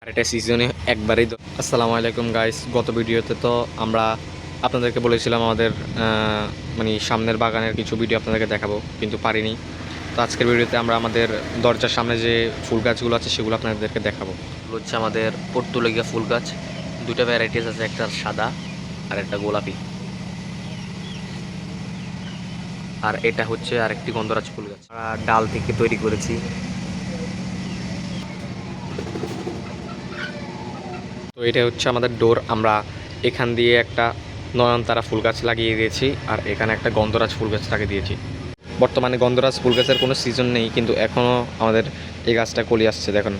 আর এটা সিজনে একবারেই। আসসালামু আলাইকুম গাইস, গত ভিডিওতে তো আমরা আপনাদেরকে বলেছিলাম আমাদের মানে সামনের বাগানের কিছু ভিডিও আপনাদেরকে দেখাবো, কিন্তু পারিনি। তো আজকের ভিডিওতে আমরা আমাদের দরজার সামনে যে ফুল গাছগুলো আছে সেগুলো আপনাদেরকে দেখাবো। এগুলো হচ্ছে আমাদের পর্তুলেগিয়া ফুল গাছ, দুটো ভ্যারাইটিস আছে, একটা সাদা আর একটা গোলাপি। আর এটা হচ্ছে আরেকটি গন্ধরাজ ফুল গাছ, আমরা ডাল থেকে তৈরি করেছি। তো এটা হচ্ছে আমাদের ডোর, আমরা এখান দিয়ে একটা নয়নতারা ফুল গাছ লাগিয়ে দিয়েছি আর এখানে একটা গন্ধরাজ ফুল গাছ লাগিয়ে দিয়েছি। বর্তমানে গন্ধরাজ ফুল গাছের কোনো সিজন নেই, কিন্তু এখনও আমাদের এই গাছটা কলি আসছে দেখুন।